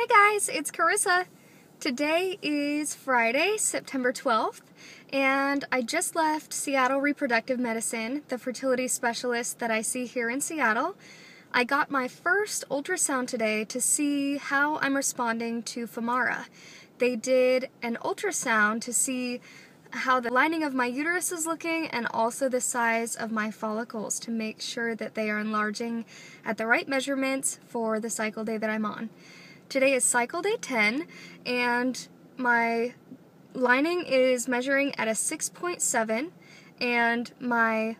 guys, it's Charissa. Today is Friday, September 12th, and I just left Seattle Reproductive Medicine, the fertility specialist that I see here in Seattle. I got my first ultrasound today to see how I'm responding to Famara. They did an ultrasound to see how the lining of my uterus is looking and also the size of my follicles to make sure that they are enlarging at the right measurements for the cycle day that I'm on. Today is cycle day 10 and my lining is measuring at a 6.7 and my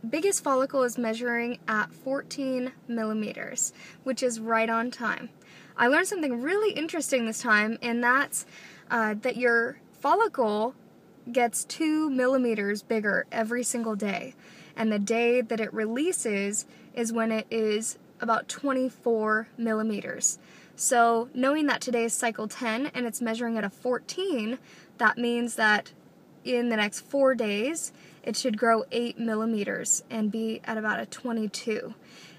biggest follicle is measuring at 14 millimeters, which is right on time. I learned something really interesting this time, and that's that your follicle gets 2 millimeters bigger every single day, and the day that it releases is when it is about 24 millimeters. So knowing that today is cycle 10 and it's measuring at a 14, that means that in the next 4 days it should grow 8 millimeters and be at about a 22.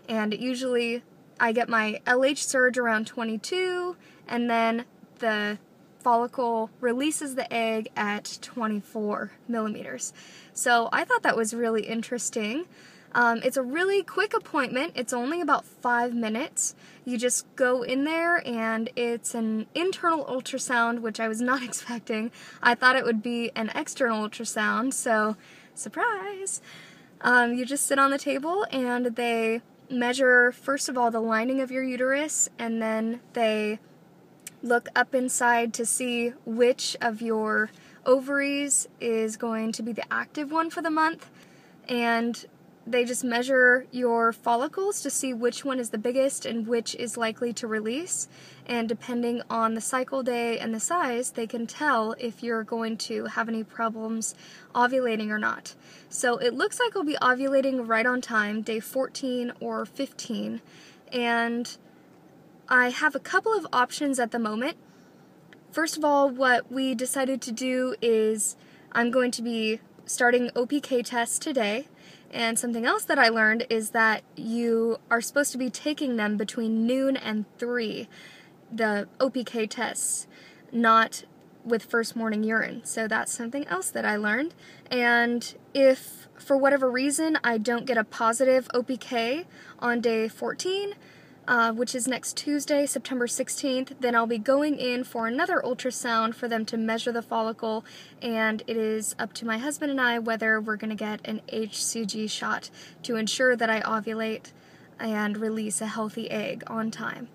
And usually I get my LH surge around 22, and then the follicle releases the egg at 24 millimeters. So I thought that was really interesting. It's a really quick appointment. It's only about 5 minutes. You just go in there and it's an internal ultrasound, which I was not expecting. I thought it would be an external ultrasound, so surprise! You just sit on the table and they measure, first of all, the lining of your uterus, and then they look up inside to see which of your ovaries is going to be the active one for the month, and they just measure your follicles to see which one is the biggest and which is likely to release, and depending on the cycle day and the size, they can tell if you're going to have any problems ovulating or not. So it looks like I'll be ovulating right on time, day 14 or 15, and I have a couple of options at the moment. First of all, what we decided to do is I'm going to be starting OPK tests today. And something else that I learned is that you are supposed to be taking them between noon and 3, the OPK tests, not with first morning urine. So that's something else that I learned. And if for whatever reason I don't get a positive OPK on day 14, which is next Tuesday, September 16th, then I'll be going in for another ultrasound for them to measure the follicle, and it is up to my husband and I whether we're going to get an HCG shot to ensure that I ovulate and release a healthy egg on time.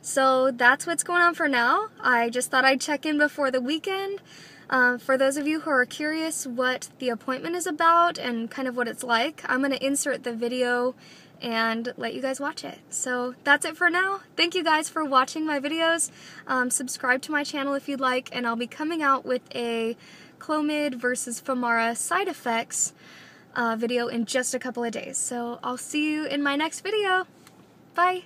So that's what's going on for now. I just thought I'd check in before the weekend. For those of you who are curious what the appointment is about and kind of what it's like, I'm going to insert the video and let you guys watch it. So that's it for now. Thank you guys for watching my videos. Subscribe to my channel if you'd like, and I'll be coming out with a Clomid versus Famara side effects video in just a couple of days. So I'll see you in my next video. Bye!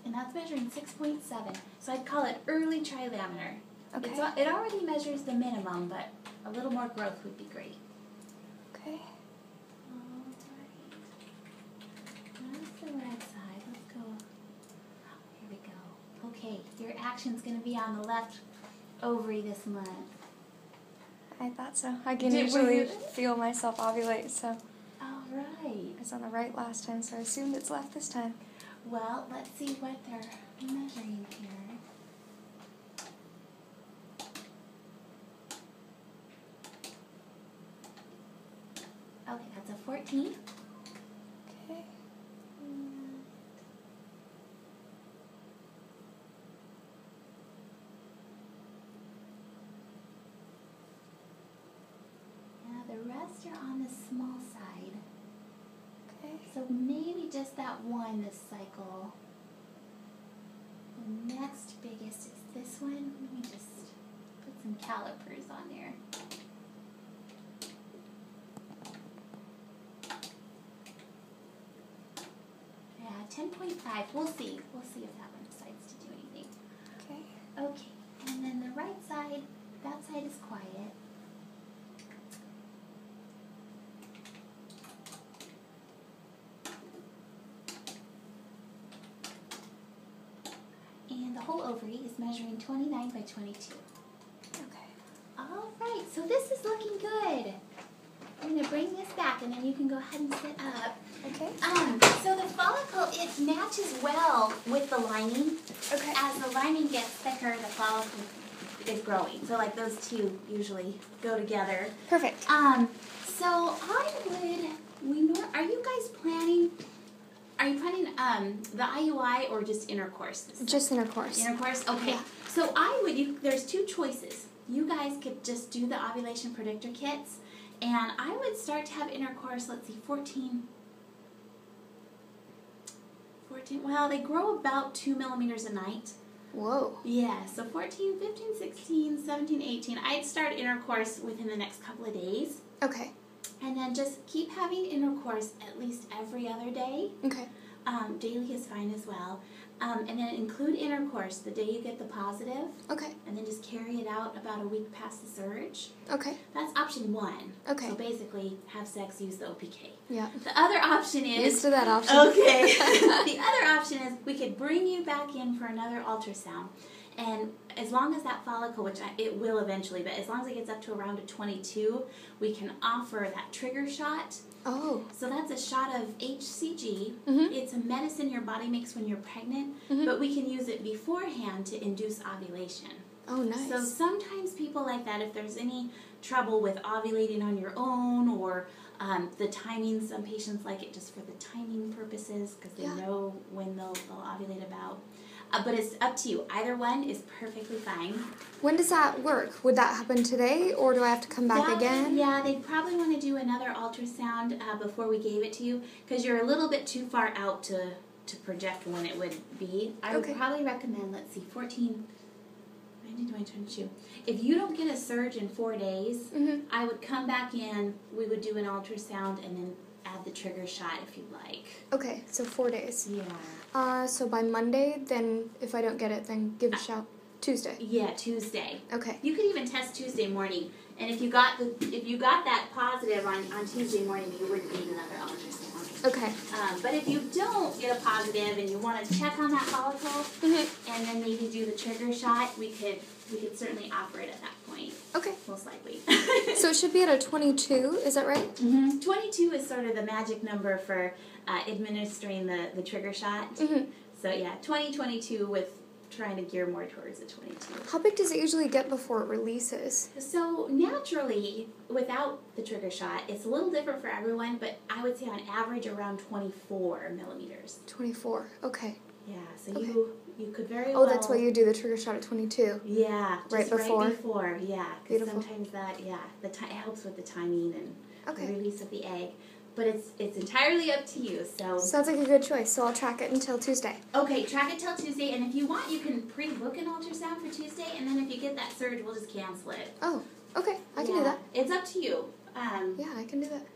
And that's measuring 6.7, so I'd call it early trilaminar. Okay. It already measures the minimum, but a little more growth would be great. Okay. Alright. That's the right side. Let's go. Oh, here we go. Okay, your action's going to be on the left ovary this month. I thought so. I can usually feel myself ovulate, so Alright. I was on the right last time, so I assumed it's left this time. Well, let's see what they're measuring here. Okay, that's a 14. Okay. Yeah, the rest are on the small side. Okay. So maybe just that one this cycle. The next biggest is this one. Let me just put some calipers on there. Yeah, 10.5. We'll see. We'll see if that one decides to do anything. Okay. Okay, and then the right side, that side is quiet. And the whole ovary is measuring 29 by 22. Okay. All right, so this is looking good. I'm going to bring this back, and then you can go ahead and sit up. Okay. So the follicle, it matches well with the lining. Okay. As the lining gets thicker, the follicle is growing. So like those two usually go together. Perfect. So I would, are you guys planning, the IUI or just intercourse? Just intercourse. Intercourse? Okay. Yeah. So there's two choices. You guys could just do the ovulation predictor kits, and I would start to have intercourse, let's see, 14, well, they grow about 2 millimeters a night. Whoa. Yeah, so 14, 15, 16, 17, 18. I'd start intercourse within the next couple of days. Okay. And then just keep having intercourse at least every other day. Okay. Daily is fine as well. And then include intercourse the day you get the positive. Okay. And then just carry it out about a week past the surge. Okay. That's option one. Okay. So basically, have sex, use the OPK. Yeah. The other option is... Used to that option. Okay. The other option is we could bring you back in for another ultrasound. And as long as that follicle, which it will eventually, but as long as it gets up to around a 22, we can offer that trigger shot. Oh. So that's a shot of HCG. Mm-hmm. It's a medicine your body makes when you're pregnant, but we can use it beforehand to induce ovulation. Oh, nice. So sometimes people like that, if there's any trouble with ovulating on your own or the timing, some patients like it just for the timing purposes because they know when they'll ovulate about. But it's up to you. Either one is perfectly fine. When does that work? Would that happen today, or do I have to come back again? Yeah, they'd probably want to do another ultrasound before we gave it to you because you're a little bit too far out to project when it would be. I would probably recommend, let's see, 14, 19, 20, 22. If you don't get a surge in 4 days, I would come back in, we would do an ultrasound, and then add the trigger shot if you'd like. Okay, so 4 days. Yeah. So by Monday, then if I don't get it, then give a shout. Tuesday. Yeah, Tuesday. Okay. You could even test Tuesday morning, and if you got that positive on Tuesday morning, you wouldn't need another ultrasound. Okay. But if you don't get a positive and you want to check on that follicle, and then maybe do the trigger shot, we could certainly offer it at that point. Okay. Most likely. So it should be at a 22, is that right? 22 is sort of the magic number for administering the trigger shot. So yeah, 22 with trying to gear more towards the 22. How big does it usually get before it releases? So naturally, without the trigger shot, it's a little different for everyone, but I would say on average around 24 millimeters. 24, okay. Yeah, so Okay. you could very well... Oh, that's why you do the trigger shot at 22. Yeah, right before? Right before, yeah. Because Beautiful. sometimes that, it helps with the timing and Okay. the release of the egg. But it's entirely up to you, so... Sounds like a good choice, so I'll track it until Tuesday. Okay, track it till Tuesday, and if you want, you can pre-book an ultrasound for Tuesday, and then if you get that surge, we'll just cancel it. Oh, okay, I can do that. It's up to you. Yeah, I can do that.